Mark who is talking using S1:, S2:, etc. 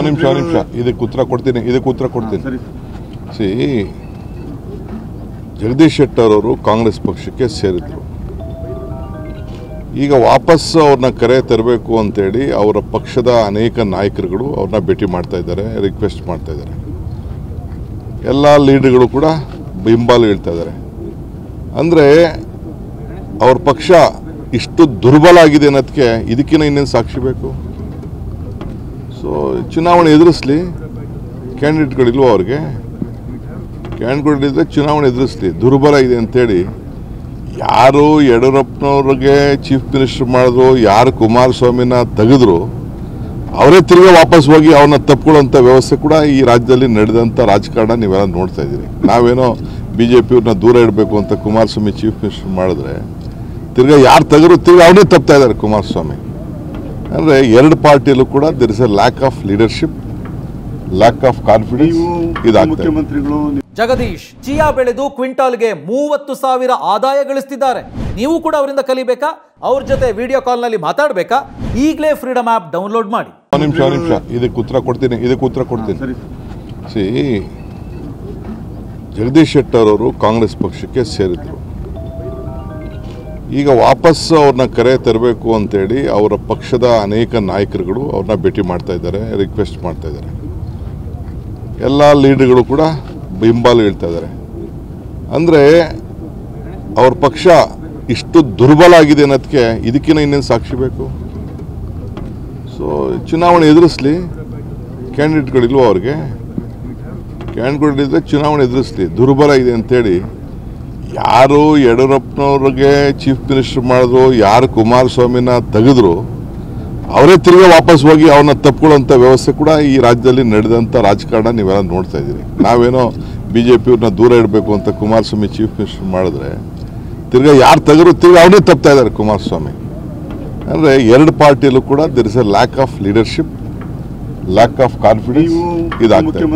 S1: ನಿಮಿಷ ಇದಕ್ಕೆ ಉತ್ತರ ಕೊಡ್ತೀನಿ ಸಿ ಜಗದೀಶ್ ಶೆಟ್ಟರ್ ಅವರು ಕಾಂಗ್ರೆಸ್ ಪಕ್ಷಕ್ಕೆ ಸೇರಿದ್ರು. ಈಗ ವಾಪಸ್ ಅವ್ರನ್ನ ಕರೆ ತರಬೇಕು ಅಂತೇಳಿ ಅವರ ಪಕ್ಷದ ಅನೇಕ ನಾಯಕರುಗಳು ಅವ್ರನ್ನ ಭೇಟಿ ಮಾಡ್ತಾ ಇದ್ದಾರೆ, ರಿಕ್ವೆಸ್ಟ್ ಮಾಡ್ತಾ ಇದ್ದಾರೆ. ಎಲ್ಲ ಲೀಡರ್ಗಳು ಕೂಡ ಬೆಂಬಲ ಹೇಳ್ತಾ ಇದ್ದಾರೆ. ಅಂದರೆ ಅವ್ರ ಪಕ್ಷ ಇಷ್ಟು ದುರ್ಬಲ ಆಗಿದೆ ಅನ್ನೋದಕ್ಕೆ ಇದಕ್ಕಿಂತ ಇನ್ನೇನು ಸಾಕ್ಷಿ ಬೇಕು? ಸೊ ಚುನಾವಣೆ ಎದುರಿಸಲಿ, ಕ್ಯಾಂಡಿಡೇಟ್ಗಳಿಲ್ವ ಅವ್ರಿಗೆ? ಕ್ಯಾಂಡಿಡೇಟ್ಗಳಿದ್ರೆ ಚುನಾವಣೆ ಎದುರಿಸಲಿ. ದುರ್ಬಲ ಇದೆ ಅಂತೇಳಿ ಯಾರು ಯಡಿಯೂರಪ್ಪನವ್ರಿಗೆ ಚೀಫ್ ಮಿನಿಸ್ಟರ್ ಮಾಡಿದ್ರು, ಯಾರು ಕುಮಾರಸ್ವಾಮಿನ ತೆಗೆದ್ರು, ಅವರೇ ತಿರುಗಿ ವಾಪಸ್ ಹೋಗಿ ಅವ್ರನ್ನ ತಪ್ಕೊಳ್ಳೋಂಥ ವ್ಯವಸ್ಥೆ ಕೂಡ ಈ ರಾಜ್ಯದಲ್ಲಿ ನಡೆದಂಥ ರಾಜಕಾರಣ ನೀವೆಲ್ಲ ನೋಡ್ತಾ ಇದ್ದೀರಿ. ನಾವೇನೋ BJP-ಅವ್ರನ್ನ ದೂರ ಇಡಬೇಕು ಅಂತ ಕುಮಾರಸ್ವಾಮಿ ಚೀಫ್ ಮಿನಿಸ್ಟರ್ ಮಾಡಿದ್ರೆ ತಿರ್ಗಾ ಯಾರು ತೆಗೆದ್ರು ತಿರ್ಗಿ ಅವನೇ ತಪ್ತಾ ಇದ್ದಾರೆ ಕುಮಾರಸ್ವಾಮಿ. ಅಂದರೆ ಎರಡು ಪಾರ್ಟಿಯಲ್ಲೂ ಕೂಡ there is a lack of leadership, lack of confidence ಇದಾಗ್ತದೆ.
S2: ಜಗದೀಶ್ ಚಿಯಾ ಬೆಳೆದು ಕ್ವಿಂಟಾಲ್ಗೆ 30,000 ಆದಾಯ ಗಳಿಸ್ತಿದ್ದಾರೆ. ನೀವು ಕೂಡ ಅವರಿಂದ ಕಲಿಬೇಕಾ? ಅವ್ರ ಜೊತೆ ವಿಡಿಯೋ ಕಾಲ್ನಲ್ಲಿ ಮಾತಾಡಬೇಕಾ? ಈಗಲೇ ಫ್ರೀಡಮ್ ಆ್ಯಪ್ ಡೌನ್ಲೋಡ್ ಮಾಡಿ.
S1: ನಿಮಿಷ ಇದಕ್ಕೆ ಉತ್ತರ ಕೊಡ್ತೀನಿ ಸಿ ಜಗದೀಶ್ ಶೆಟ್ಟರ್ ಅವರು ಕಾಂಗ್ರೆಸ್ ಪಕ್ಷಕ್ಕೆ ಸೇರಿದ್ರು. ಈಗ ವಾಪಸ್ ಅವ್ರನ್ನ ಕರೆ ತರಬೇಕು ಅಂತೇಳಿ ಅವರ ಪಕ್ಷದ ಅನೇಕ ನಾಯಕರುಗಳು ಅವ್ರನ್ನ ಭೇಟಿ ಮಾಡ್ತಾ ಇದ್ದಾರೆ, ರಿಕ್ವೆಸ್ಟ್ ಮಾಡ್ತಾ ಇದ್ದಾರೆ. ಎಲ್ಲ ಲೀಡರ್ಗಳು ಕೂಡ ಬೆಂಬಲ ಹೇಳ್ತಾ ಇದ್ದಾರೆ. ಅಂದರೆ ಅವ್ರ ಪಕ್ಷ ಇಷ್ಟು ದುರ್ಬಲ ಆಗಿದೆ ಅನ್ನೋದಕ್ಕೆ ಇದಕ್ಕಿಂತ ಇನ್ನೇನು ಸಾಕ್ಷಿ ಬೇಕು? ಸೊ ಚುನಾವಣೆ ಎದುರಿಸಲಿ, ಕ್ಯಾಂಡಿಡೇಟ್ಗಳಿಲ್ವ ಅವ್ರಿಗೆ? ಕ್ಯಾಂಡಿಡೇಟ್ಗಳಿದ್ರೆ ಚುನಾವಣೆ ಎದುರಿಸಲಿ. ದುರ್ಬಲ ಇದೆ ಅಂತೇಳಿ ಯಾರು ಯಡಿಯೂರಪ್ಪನವ್ರಿಗೆ ಚೀಫ್ ಮಿನಿಸ್ಟರ್ ಮಾಡಿದ್ರು, ಯಾರು ಕುಮಾರಸ್ವಾಮಿನ ತೆಗೆದ್ರು, ಅವರೇ ತಿರುಗಿ ವಾಪಸ್ ಹೋಗಿ ಅವ್ರನ್ನ ತಪ್ಕೊಳ್ಳೋಂಥ ವ್ಯವಸ್ಥೆ ಕೂಡ ಈ ರಾಜ್ಯದಲ್ಲಿ ನಡೆದಂಥ ರಾಜಕಾರಣ ನೀವೆಲ್ಲ ನೋಡ್ತಾ ಇದ್ದೀರಿ. ನಾವೇನೋ BJP-ಅವ್ರನ್ನ ದೂರ ಇಡಬೇಕು ಅಂತ ಕುಮಾರಸ್ವಾಮಿ ಚೀಫ್ ಮಿನಿಸ್ಟರ್ ಮಾಡಿದ್ರೆ ತಿರ್ಗಾ ಯಾರು ತೆಗೆದ್ರು ತಿರ್ಗಿ ಅವನೇ ತಪ್ತಾ ಇದ್ದಾರೆ ಕುಮಾರಸ್ವಾಮಿ. ಅಂದರೆ ಎರಡು ಪಾರ್ಟಿಯಲ್ಲೂ ಕೂಡ there is a lack of leadership, lack of confidence ಇದಾಗ್ತದೆ.